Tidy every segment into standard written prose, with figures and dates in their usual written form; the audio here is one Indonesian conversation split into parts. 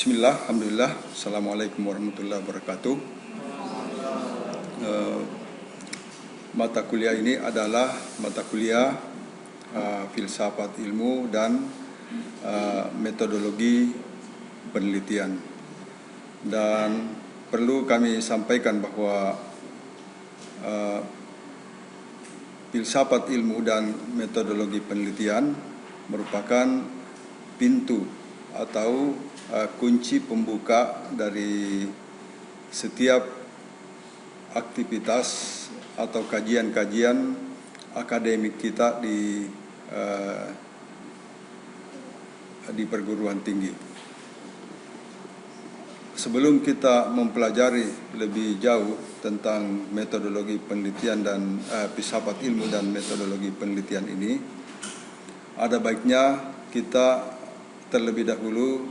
Bismillah, Alhamdulillah, Assalamualaikum warahmatullahi wabarakatuh. Mata kuliah ini adalah mata kuliah filsafat ilmu dan metodologi penelitian. Dan perlu kami sampaikan bahwa filsafat ilmu dan metodologi penelitian merupakan pintu atau kunci pembuka dari setiap aktivitas atau kajian-kajian akademik kita di perguruan tinggi. Sebelum kita mempelajari lebih jauh tentang metodologi penelitian dan filsafat ilmu dan metodologi penelitian ini, ada baiknya kita terlebih dahulu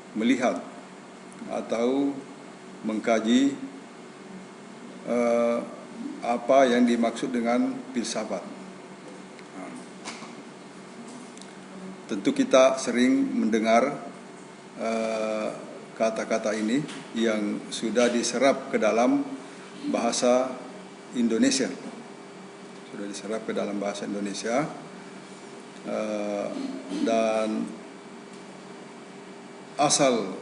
melihat atau mengkaji apa yang dimaksud dengan filsafat. Tentu kita sering mendengar kata-kata ini yang sudah diserap ke dalam bahasa Indonesia. Sudah diserap ke dalam bahasa Indonesia dan asal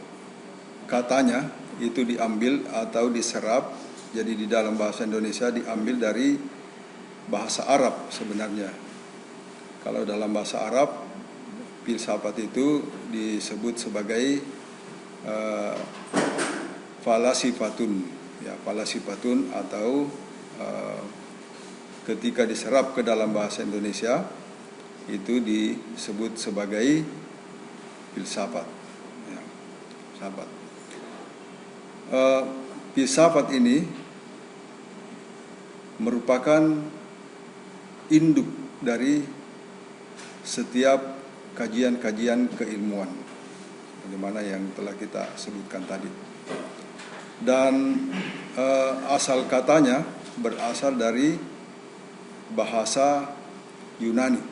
katanya itu diambil atau diserap, jadi di dalam bahasa Indonesia diambil dari bahasa Arab sebenarnya. Kalau dalam bahasa Arab, filsafat itu disebut sebagai falasifatun, ya, falasifatun, atau ketika diserap ke dalam bahasa Indonesia itu disebut sebagai filsafat. Filsafat. Filsafat ini merupakan induk dari setiap kajian-kajian keilmuan, bagaimana yang telah kita sebutkan tadi. Dan asal katanya berasal dari bahasa Yunani.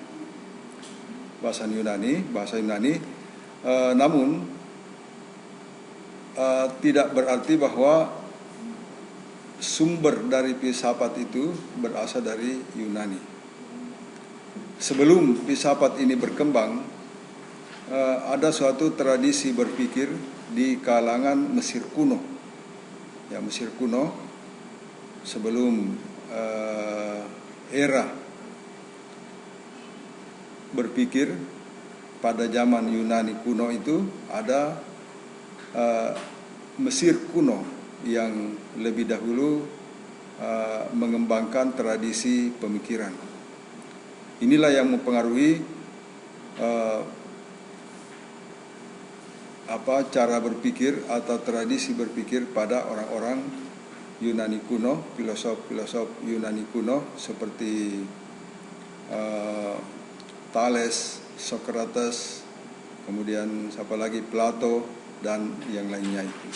Bahasa Yunani, namun tidak berarti bahwa sumber dari filsafat itu berasal dari Yunani. Sebelum filsafat ini berkembang, ada suatu tradisi berpikir di kalangan Mesir kuno. Ya, Mesir kuno sebelum era berpikir pada zaman Yunani kuno itu ada Mesir kuno yang lebih dahulu mengembangkan tradisi pemikiran. Inilah yang mempengaruhi cara berpikir atau tradisi berpikir pada orang-orang Yunani kuno, filosof Yunani kuno seperti Thales, Socrates, kemudian siapa lagi, Plato, dan yang lainnya itu.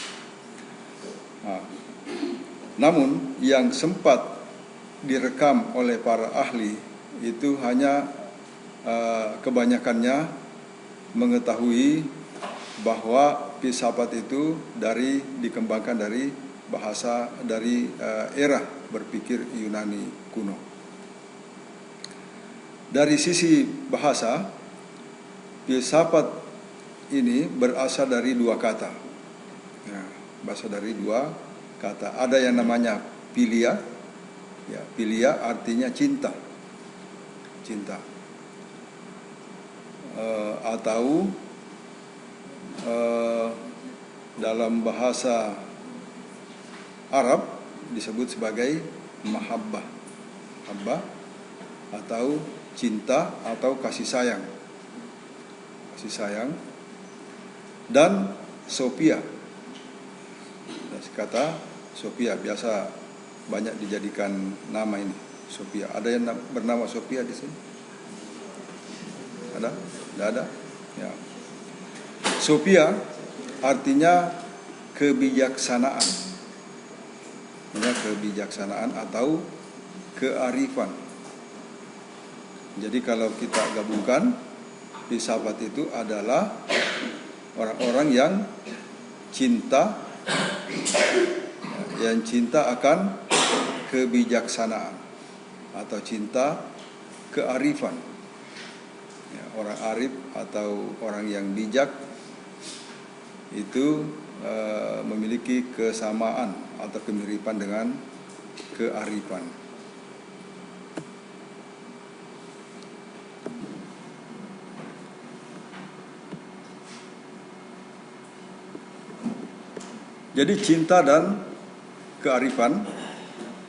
Namun yang sempat direkam oleh para ahli itu hanya kebanyakannya mengetahui bahwa filsafat itu dikembangkan dari era berpikir Yunani kuno. Dari sisi bahasa, filsafat ini berasal dari dua kata. Ya, berasal dari dua kata. Ada yang namanya philia. Ya, philia artinya cinta. Cinta. Atau dalam bahasa Arab disebut sebagai mahabbah. Mahabbah atau cinta atau kasih sayang. Kasih sayang. Dan Sophia, kata Sophia biasa banyak dijadikan nama ini, Sophia. Ada yang bernama Sophia di sini? Ada? Tidak ada? Ya. Sophia artinya kebijaksanaan, kebijaksanaan atau kearifan. Jadi kalau kita gabungkan, filsafat itu adalah orang-orang yang cinta akan kebijaksanaan atau cinta kearifan. Ya, orang arif atau orang yang bijak itu memiliki kesamaan atau kemiripan dengan kearifan. Jadi cinta dan kearifan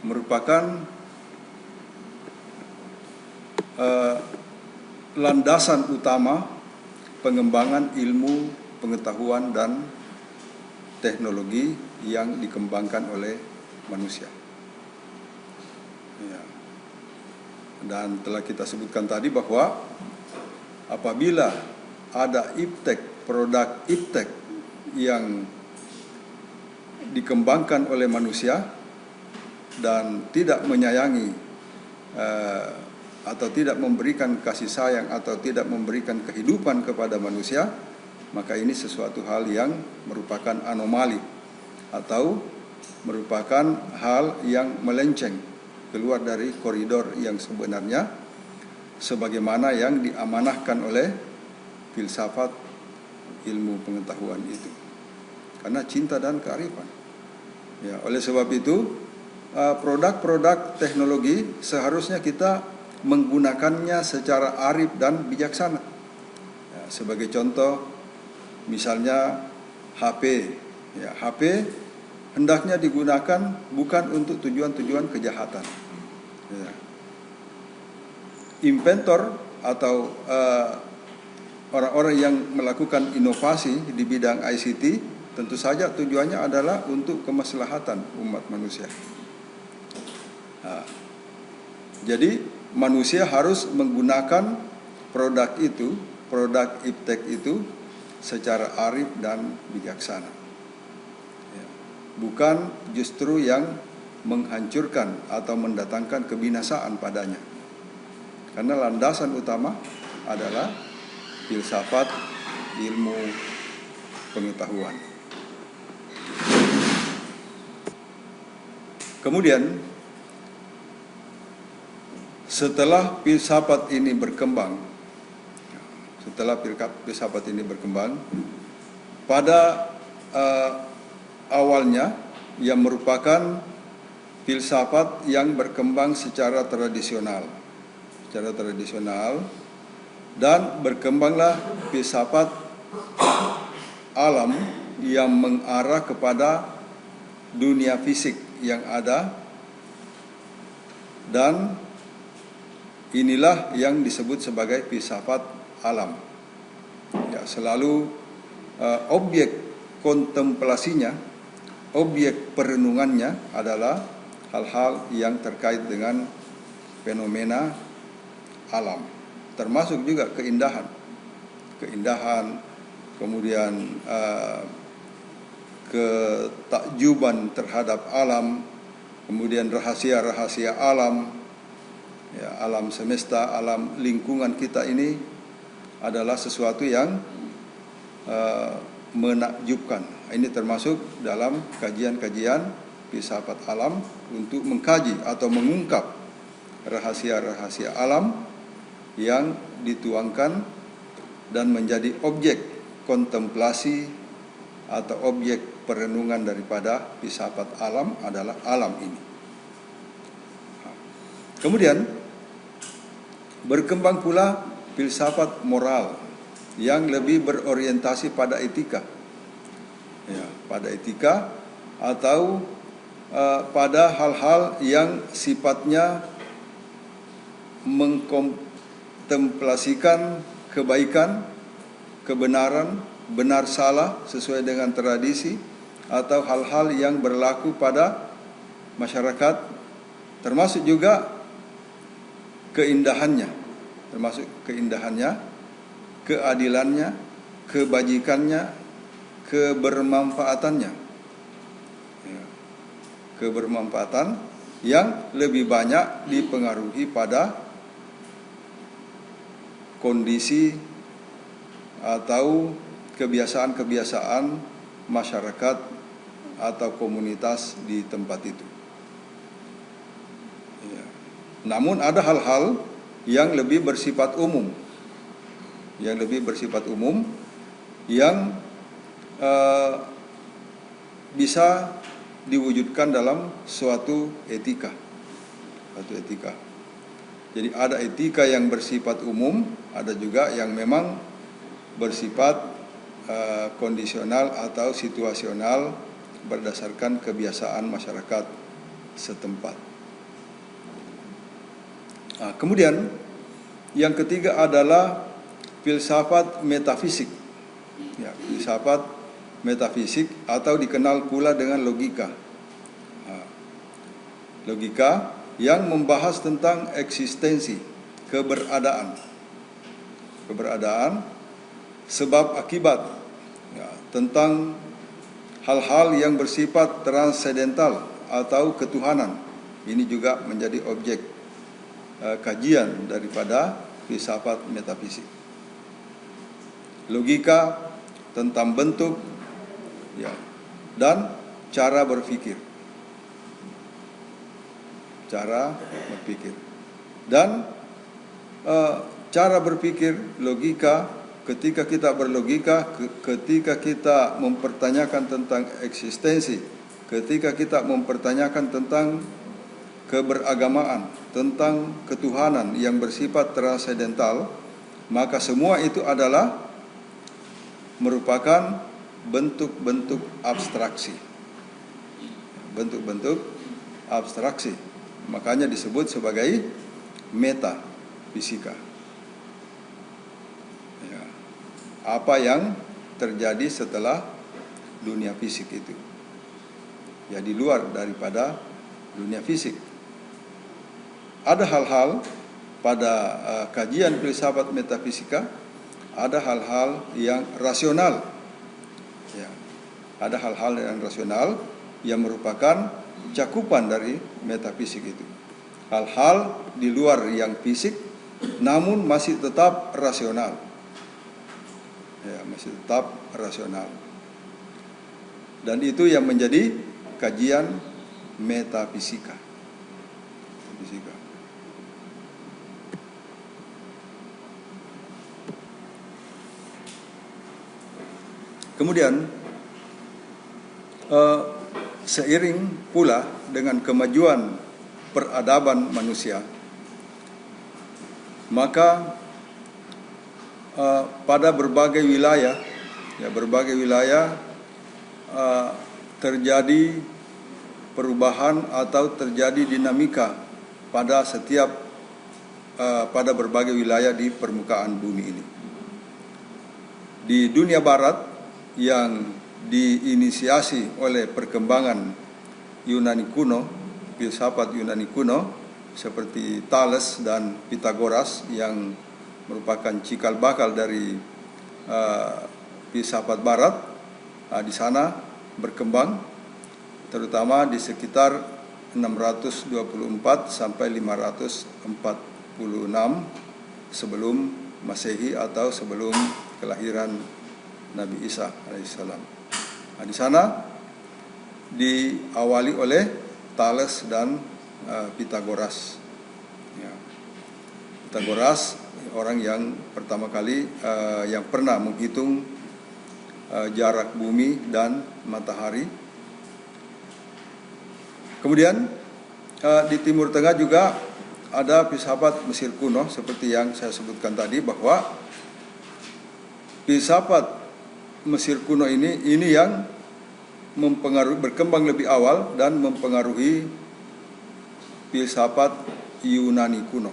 merupakan landasan utama pengembangan ilmu, pengetahuan, dan teknologi yang dikembangkan oleh manusia. Ya. Dan telah kita sebutkan tadi bahwa apabila ada iptek, produk iptek yang dikembangkan oleh manusia dan tidak menyayangi atau tidak memberikan kasih sayang atau tidak memberikan kehidupan kepada manusia, maka ini sesuatu hal yang merupakan anomali atau merupakan hal yang melenceng keluar dari koridor yang sebenarnya sebagaimana yang diamanahkan oleh filsafat ilmu pengetahuan itu. Karena cinta dan kearifan. Ya, oleh sebab itu produk-produk teknologi seharusnya kita menggunakannya secara arif dan bijaksana. Ya, sebagai contoh, misalnya HP. Ya, HP hendaknya digunakan bukan untuk tujuan-tujuan kejahatan. Ya. Inventor atau orang-orang yang melakukan inovasi di bidang ICT tentu saja tujuannya adalah untuk kemaslahatan umat manusia. Nah, jadi manusia harus menggunakan produk itu, produk iptek itu secara arif dan bijaksana. Ya. Bukan justru yang menghancurkan atau mendatangkan kebinasaan padanya. Karena landasan utama adalah filsafat ilmu pengetahuan. Kemudian setelah filsafat ini berkembang, pada awalnya yang merupakan filsafat yang berkembang secara tradisional, dan berkembanglah filsafat alam yang mengarah kepada dunia fisik yang ada, dan inilah yang disebut sebagai filsafat alam. Ya, selalu objek kontemplasinya, objek perenungannya adalah hal-hal yang terkait dengan fenomena alam, termasuk juga keindahan, kemudian ketakjuban terhadap alam, kemudian rahasia-rahasia alam, ya, alam semesta, alam lingkungan kita ini adalah sesuatu yang menakjubkan. Ini termasuk dalam kajian-kajian filsafat alam untuk mengkaji atau mengungkap rahasia-rahasia alam yang dituangkan dan menjadi objek kontemplasi atau objek perenungan daripada filsafat alam adalah alam ini. Kemudian berkembang pula filsafat moral yang lebih berorientasi pada etika. Ya, pada etika atau pada hal-hal yang sifatnya mengkontemplasikan kebaikan, kebenaran, benar salah sesuai dengan tradisi, atau hal-hal yang berlaku pada masyarakat, termasuk juga keindahannya, keadilannya, kebajikannya, kebermanfaatannya. Ya, kebermanfaatan yang lebih banyak dipengaruhi pada kondisi atau kebiasaan-kebiasaan masyarakat atau komunitas di tempat itu. Ya. Namun ada hal-hal yang lebih bersifat umum, yang bisa diwujudkan dalam suatu etika. Jadi ada etika yang bersifat umum, ada juga yang memang bersifat kondisional atau situasional berdasarkan kebiasaan masyarakat setempat. Nah, kemudian yang ketiga adalah filsafat metafisik. Ya, filsafat metafisik atau dikenal pula dengan logika. Nah, logika yang membahas tentang eksistensi, keberadaan, sebab akibat, ya, tentang hal-hal yang bersifat transendental atau ketuhanan. Ini juga menjadi objek kajian daripada filsafat metafisik. Logika tentang bentuk, ya, dan cara berpikir. Dan cara berpikir, logika, ketika kita berlogika, ketika kita mempertanyakan tentang eksistensi, ketika kita mempertanyakan tentang keberagamaan, tentang ketuhanan yang bersifat transendental, maka semua itu adalah merupakan bentuk-bentuk abstraksi. Makanya disebut sebagai metafisika. Ya. Apa yang terjadi setelah dunia fisik itu, ya, di luar daripada dunia fisik. Ada hal-hal pada kajian filsafat metafisika, ada hal-hal yang rasional. Ya. Ada hal-hal yang rasional yang merupakan cakupan dari metafisik itu. Hal-hal di luar yang fisik namun masih tetap rasional. Ya, masih tetap rasional. Dan itu yang menjadi kajian metafisika. Kemudian seiring pula dengan kemajuan peradaban manusia, maka pada berbagai wilayah terjadi perubahan atau terjadi dinamika pada berbagai wilayah di permukaan bumi ini. Di dunia barat yang diinisiasi oleh perkembangan Yunani kuno, filsafat Yunani kuno seperti Thales dan Pythagoras yang merupakan cikal bakal dari filsafat barat, di sana berkembang terutama di sekitar 624 sampai 546 sebelum Masehi atau sebelum kelahiran Nabi Isa alaihissalam. Nah, di sana diawali oleh Thales dan Pythagoras. Ya. Pythagoras orang yang pertama kali yang pernah menghitung jarak bumi dan matahari. Kemudian di Timur Tengah juga ada filsafat Mesir kuno seperti yang saya sebutkan tadi, bahwa filsafat Mesir kuno ini yang berkembang lebih awal dan mempengaruhi filsafat Yunani kuno.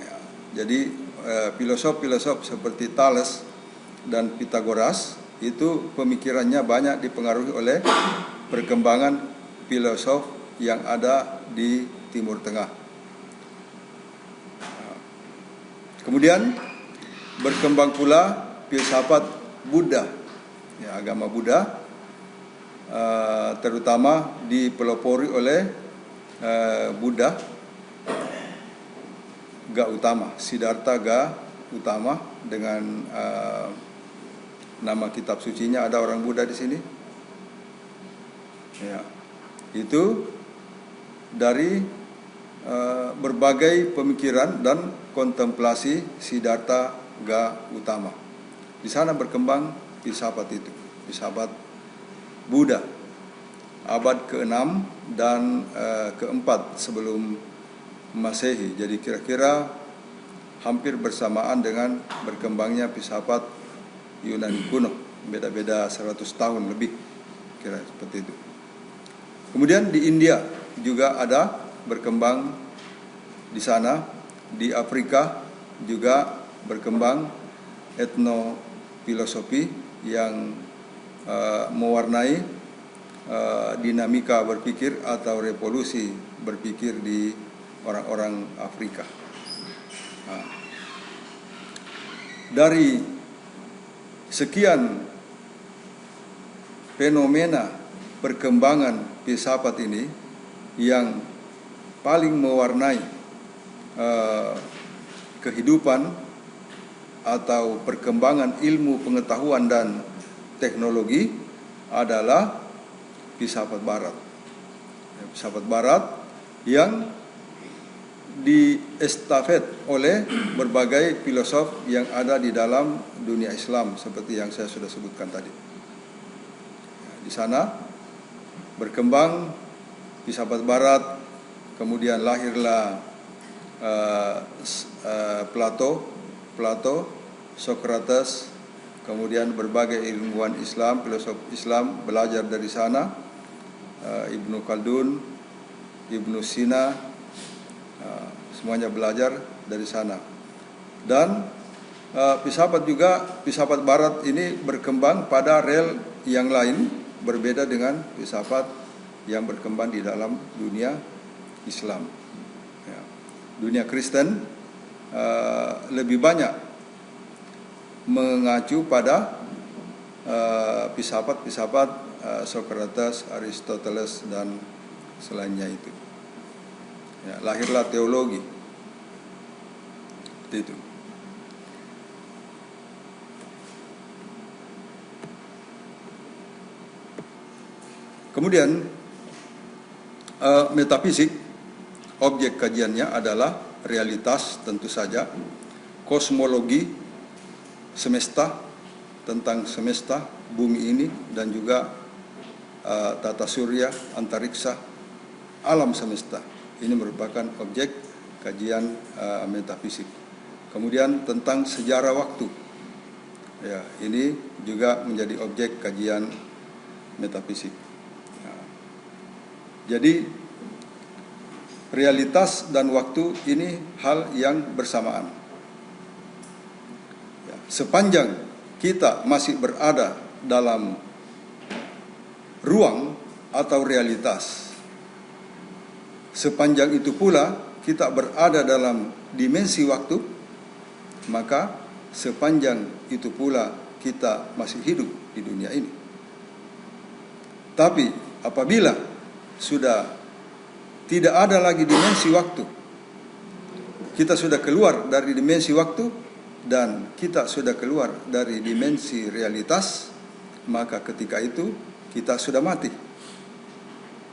Ya, jadi filosof-filosof seperti Thales dan Pythagoras itu pemikirannya banyak dipengaruhi oleh perkembangan filosof yang ada di Timur Tengah. Kemudian berkembang pula filsafat Buddha, ya, agama Buddha, terutama dipelopori oleh Buddha Gautama, Siddhartha Gautama dengan nama kitab sucinya ada orang Buddha di sini. Ya, itu dari berbagai pemikiran dan kontemplasi Siddhartha Gautama. Di sana berkembang filsafat itu, filsafat Buddha, abad ke-6 dan ke-4 sebelum Masehi. Jadi kira-kira hampir bersamaan dengan berkembangnya filsafat Yunani kuno, beda-beda 100 tahun lebih, kira seperti itu. Kemudian di India juga ada berkembang di sana, di Afrika juga berkembang etnofilosofi yang mewarnai dinamika berpikir atau revolusi berpikir di orang-orang Afrika. Nah, dari sekian fenomena perkembangan filsafat ini, yang paling mewarnai kehidupan atau perkembangan ilmu pengetahuan dan teknologi adalah filsafat Barat. Filsafat Barat yang diestafet oleh berbagai filosof yang ada di dalam dunia Islam seperti yang saya sudah sebutkan tadi. Di sana berkembang filsafat Barat, kemudian lahirlah Plato, Socrates, kemudian berbagai ilmuwan Islam, filosof Islam belajar dari sana, Ibnu Khaldun, Ibnu Sina, semuanya belajar dari sana. Dan filsafat Barat ini berkembang pada rel yang lain, berbeda dengan filsafat yang berkembang di dalam dunia Islam. Ya. Dunia Kristen lebih banyak mengacu pada filsafat Socrates, Aristoteles dan selainnya itu. Ya, lahirlah teologi. Seperti itu. Kemudian metafisik, objek kajiannya adalah realitas tentu saja, kosmologi semesta, tentang semesta, bumi ini, dan juga tata surya, antariksa, alam semesta. Ini merupakan objek kajian metafisik. Kemudian tentang sejarah waktu, ya, ini juga menjadi objek kajian metafisik. Jadi realitas dan waktu ini hal yang bersamaan. Ya, sepanjang kita masih berada dalam ruang atau realitas, sepanjang itu pula kita berada dalam dimensi waktu, maka sepanjang itu pula kita masih hidup di dunia ini. Tapi apabila sudah tidak ada lagi dimensi waktu, kita sudah keluar dari dimensi waktu dan kita sudah keluar dari dimensi realitas, maka ketika itu kita sudah mati.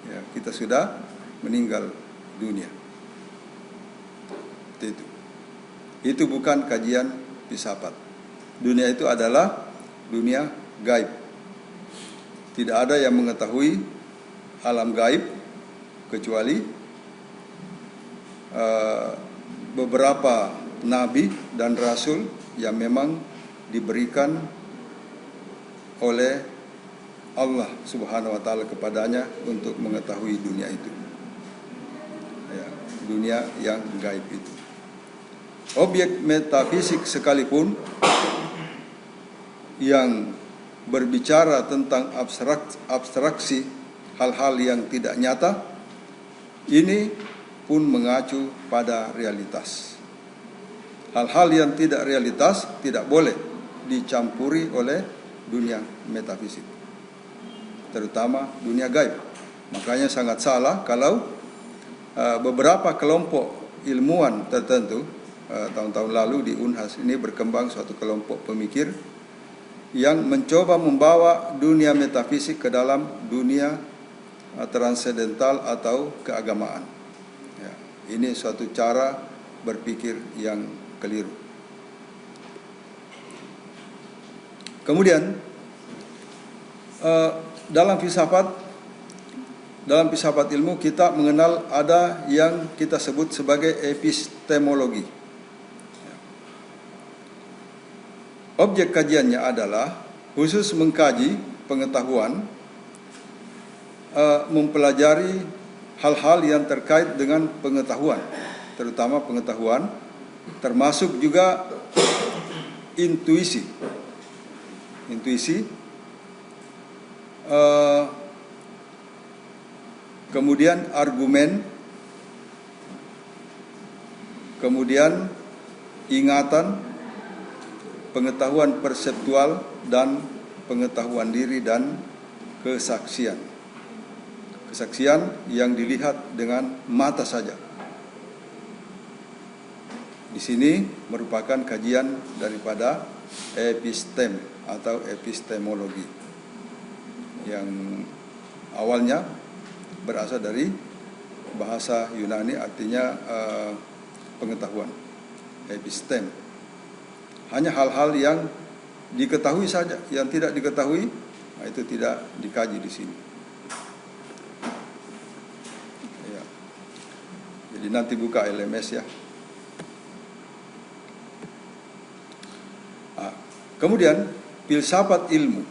Ya, kita sudah meninggal dunia. Itu bukan kajian filsafat. Dunia itu adalah dunia gaib. Tidak ada yang mengetahui alam gaib kecuali beberapa nabi dan rasul yang memang diberikan oleh Allah Subhanahu wa taala kepadanya untuk mengetahui dunia itu. Ya, dunia yang gaib itu. Objek metafisik sekalipun yang berbicara tentang abstraksi hal-hal yang tidak nyata, ini pun mengacu pada realitas. Hal-hal yang tidak realitas tidak boleh dicampuri oleh dunia metafisik, terutama dunia gaib. Makanya sangat salah kalau beberapa kelompok ilmuwan tertentu, tahun-tahun lalu di Unhas ini berkembang suatu kelompok pemikir yang mencoba membawa dunia metafisik ke dalam dunia transendental atau keagamaan. Ya, ini suatu cara berpikir yang keliru. Kemudian dalam filsafat ilmu kita mengenal ada yang kita sebut sebagai epistemologi. Objek kajiannya adalah khusus mengkaji pengetahuan, mempelajari hal-hal yang terkait dengan pengetahuan, terutama pengetahuan, termasuk juga intuisi, kemudian argumen, kemudian ingatan, pengetahuan perseptual, dan pengetahuan diri dan kesaksian. Kesaksian yang dilihat dengan mata saja. Di sini merupakan kajian daripada epistem atau epistemologi yang awalnya berasal dari bahasa Yunani, artinya pengetahuan. Epistem hanya hal-hal yang diketahui saja, yang tidak diketahui itu tidak dikaji di sini. Ya. Jadi nanti buka LMS ya. Kemudian filsafat ilmu.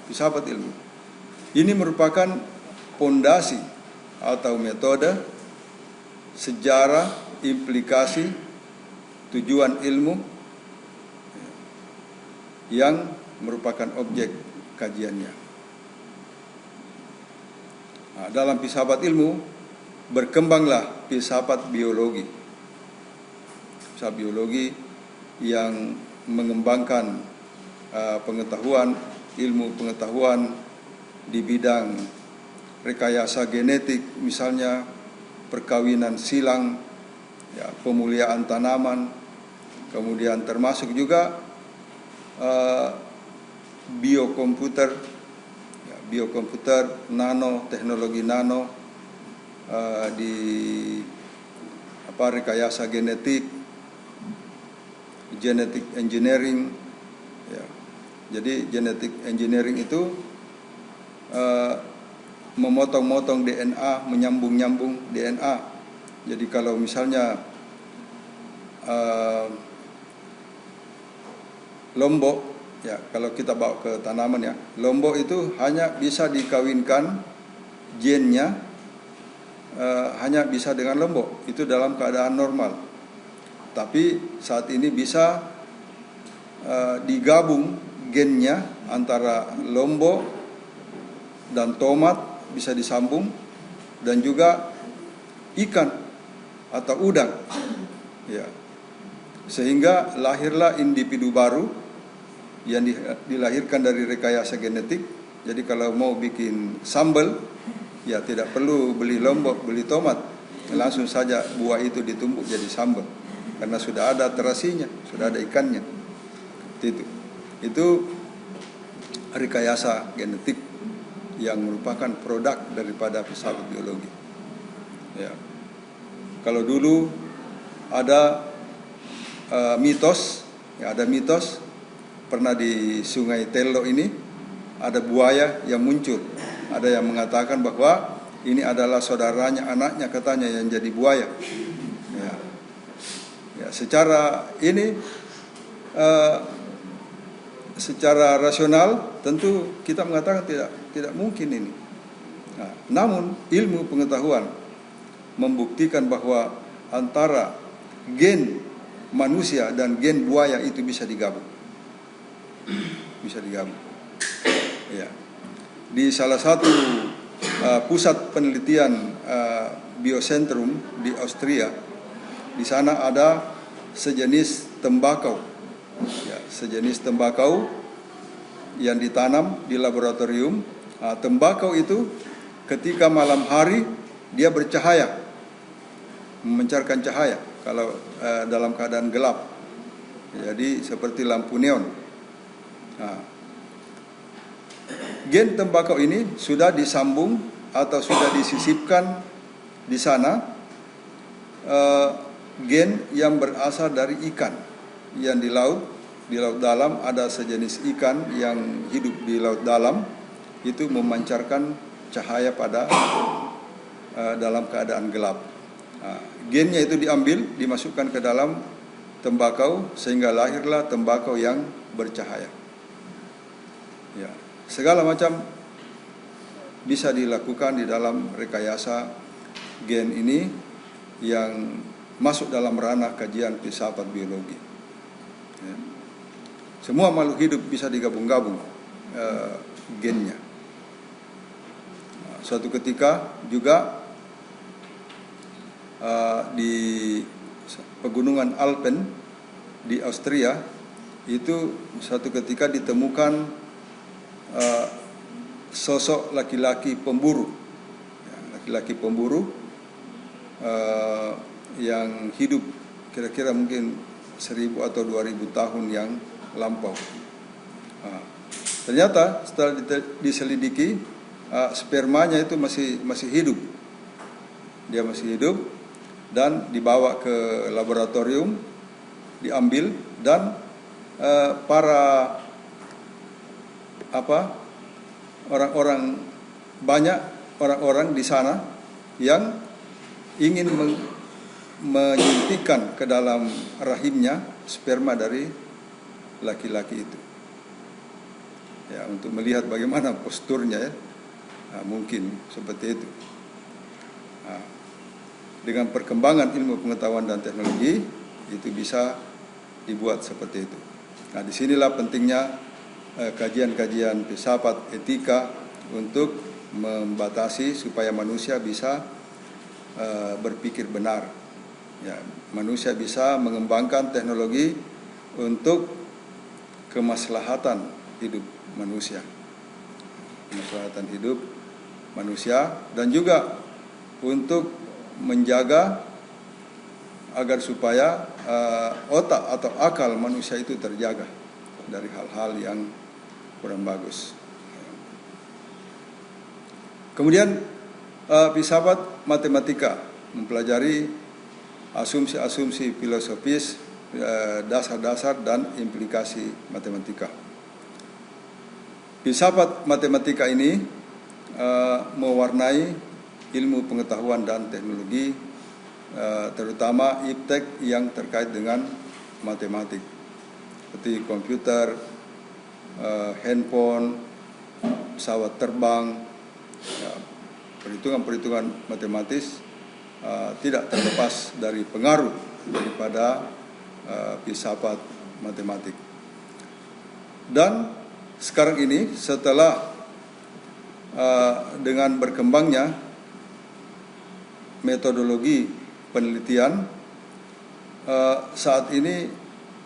Filsafat ilmu ini merupakan pondasi atau metode, sejarah, implikasi, tujuan ilmu yang merupakan objek kajiannya. Dalam filsafat ilmu berkembanglah filsafat biologi. Filsafat biologi yang mengembangkan pengetahuan, ilmu pengetahuan di bidang rekayasa genetik, misalnya perkawinan silang, ya, pemuliaan tanaman, kemudian termasuk juga biokomputer, ya, teknologi nano, di rekayasa genetik, genetic engineering. Ya. Jadi genetic engineering itu memotong-motong DNA, menyambung-nyambung DNA. Jadi kalau misalnya lombok, ya kalau kita bawa ke tanaman ya, lombok itu hanya bisa dikawinkan gennya, hanya bisa dengan lombok, itu dalam keadaan normal. Tapi saat ini bisa digabung gennya antara lombok dan tomat, bisa disambung, dan juga ikan atau udang, ya, sehingga lahirlah individu baru yang dilahirkan dari rekayasa genetik. Jadi kalau mau bikin sambal, ya tidak perlu beli lombok, beli tomat, langsung saja buah itu ditumbuk jadi sambal, karena sudah ada terasinya, sudah ada ikannya. Itu rekayasa genetik yang merupakan produk daripada filsafat biologi. Ya. Kalau dulu ada mitos, ya ada mitos, pernah di Sungai Tello ini ada buaya yang muncul. Ada yang mengatakan bahwa ini adalah saudaranya, anaknya katanya yang jadi buaya. Ya, ya secara ini, secara rasional tentu kita mengatakan tidak mungkin ini. Nah, namun ilmu pengetahuan membuktikan bahwa antara gen manusia dan gen buaya itu bisa digabung. Bisa digabung. Ya. Di salah satu pusat penelitian biosentrum di Austria, di sana ada sejenis tembakau. Ya, sejenis tembakau yang ditanam di laboratorium. Tembakau itu ketika malam hari dia bercahaya, memancarkan cahaya kalau dalam keadaan gelap. Jadi seperti lampu neon. Nah, gen tembakau ini sudah disambung atau sudah disisipkan di sana gen yang berasal dari ikan yang di laut dalam ada sejenis ikan yang hidup di laut dalam, itu memancarkan cahaya pada dalam keadaan gelap. Gennya itu diambil, dimasukkan ke dalam tembakau sehingga lahirlah tembakau yang bercahaya. Ya, segala macam bisa dilakukan di dalam rekayasa gen ini yang masuk dalam ranah kajian filsafat biologi. Ya. Semua makhluk hidup bisa digabung-gabung gennya. Suatu ketika juga di pegunungan Alpen di Austria itu suatu ketika ditemukan sosok laki-laki pemburu, yang hidup kira-kira mungkin 1000 atau 2000 tahun yang lampau. Ternyata setelah diselidiki, spermanya itu masih hidup. Dia masih hidup dan dibawa ke laboratorium, diambil, dan para orang-orang di sana yang ingin menyuntikkan ke dalam rahimnya sperma dari laki-laki itu, ya, untuk melihat bagaimana posturnya, ya. Mungkin seperti itu. Dengan perkembangan ilmu pengetahuan dan teknologi itu bisa dibuat seperti itu. Nah, disinilah pentingnya kajian-kajian filsafat etika untuk membatasi supaya manusia bisa berpikir benar. Ya, manusia bisa mengembangkan teknologi untuk kemaslahatan hidup manusia, dan juga untuk menjaga agar supaya otak atau akal manusia itu terjaga dari hal-hal yang kurang bagus. Kemudian filsafat matematika mempelajari asumsi-asumsi filosofis, dasar-dasar dan implikasi matematika. Filsafat matematika ini mewarnai ilmu pengetahuan dan teknologi, terutama iptek yang terkait dengan matematik, seperti komputer, handphone, pesawat terbang. Ya, perhitungan-perhitungan matematis tidak terlepas dari pengaruh daripada filsafat matematik. Dan sekarang ini setelah dengan berkembangnya metodologi penelitian, saat ini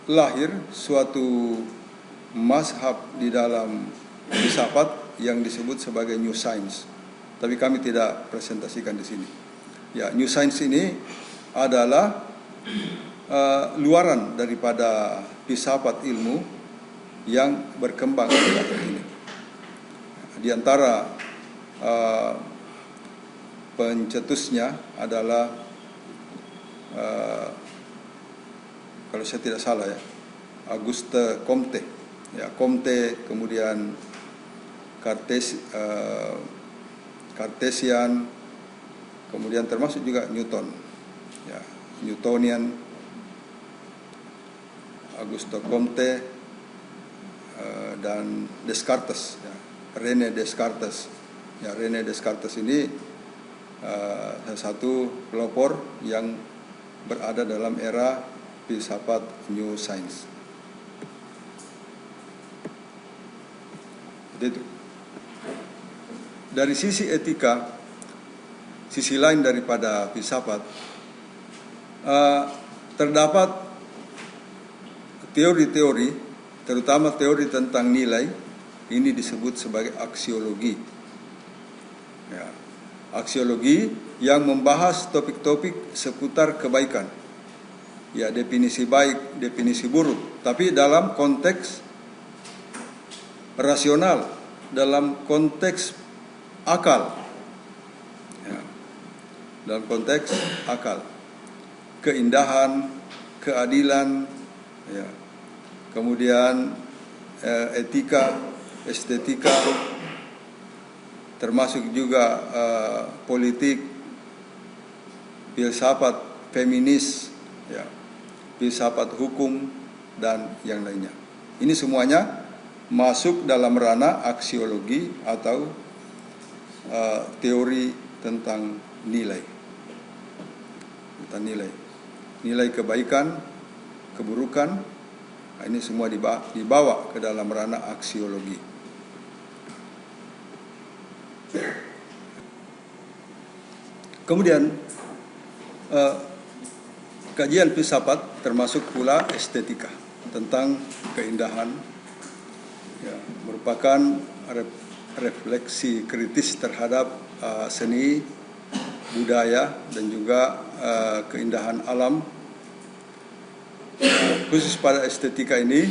lahir suatu mazhab di dalam filsafat yang disebut sebagai New Science. Tapi kami tidak presentasikan di sini. Ya, New Science ini adalah luaran daripada filsafat ilmu yang berkembang akhir-akhir ini. Di antara pencetusnya adalah kalau saya tidak salah, ya, Auguste Comte. Ya, Comte, kemudian Cartesian, kemudian termasuk juga Newton, ya, Newtonian, Auguste Comte, dan Descartes, ya, René Descartes. Ya, René Descartes ini salah satu pelopor yang berada dalam era filsafat New Science. Itu. Dari sisi etika, sisi lain daripada filsafat, terdapat teori-teori, terutama teori tentang nilai, ini disebut sebagai aksiologi. Ya, aksiologi yang membahas topik-topik seputar kebaikan. Ya, definisi baik, definisi buruk, tapi dalam konteks rasional dalam konteks akal, ya, dalam konteks akal, keindahan, keadilan, ya, kemudian etika, estetika, termasuk juga politik, filsafat feminis, ya, filsafat hukum, dan yang lainnya. Ini semuanya masuk dalam ranah aksiologi atau teori tentang nilai. Tentang nilai. Nilai kebaikan, keburukan, ini semua dibawa ke dalam ranah aksiologi. Kemudian kajian filsafat termasuk pula estetika tentang keindahan, ya, merupakan refleksi kritis terhadap seni, budaya, dan juga keindahan alam. Khusus pada estetika ini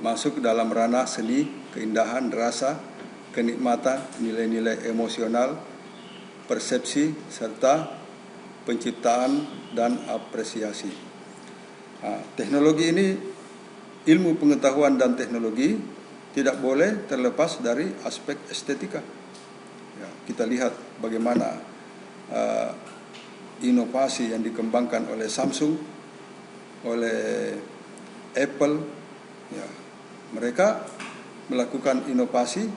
masuk dalam ranah seni, keindahan, rasa, kenikmatan, nilai-nilai emosional, persepsi, serta penciptaan dan apresiasi. Teknologi ini, ilmu pengetahuan dan teknologi tidak boleh terlepas dari aspek estetika. Ya, kita lihat bagaimana inovasi yang dikembangkan oleh Samsung, oleh Apple, ya, mereka melakukan inovasi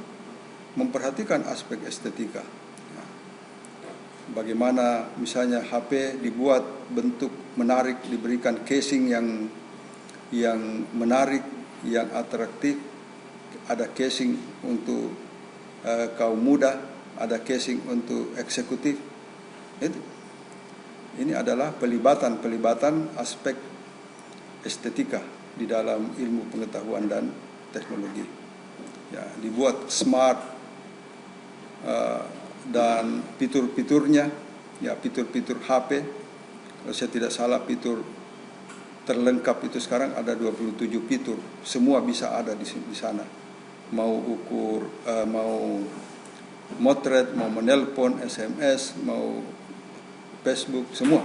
memperhatikan aspek estetika. Ya, bagaimana misalnya HP dibuat bentuk menarik, diberikan casing yang menarik, yang atraktif, ada casing untuk kaum muda, ada casing untuk eksekutif. Ini adalah pelibatan aspek estetika di dalam ilmu pengetahuan dan teknologi. Ya, dibuat smart, dan fitur-fiturnya, ya, fitur-fitur HP, kalau saya tidak salah fitur terlengkap itu sekarang ada 27 fitur, semua bisa ada di sana. Mau ukur, mau motret, mau menelpon, SMS, mau Facebook, semua.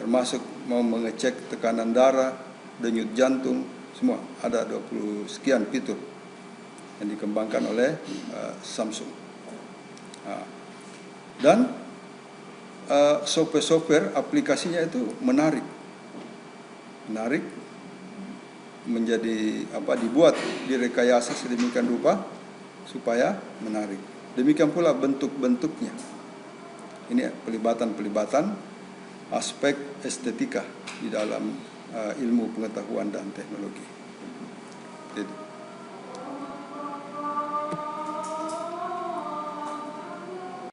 Termasuk mau mengecek tekanan darah, denyut jantung, semua ada 20 sekian fitur yang dikembangkan oleh Samsung. Dan software aplikasinya itu menarik menjadi dibuat direkayasa sedemikian rupa supaya menarik. Demikian pula bentuk-bentuknya. Ini pelibatan aspek estetika di dalam ilmu pengetahuan dan teknologi. Itu.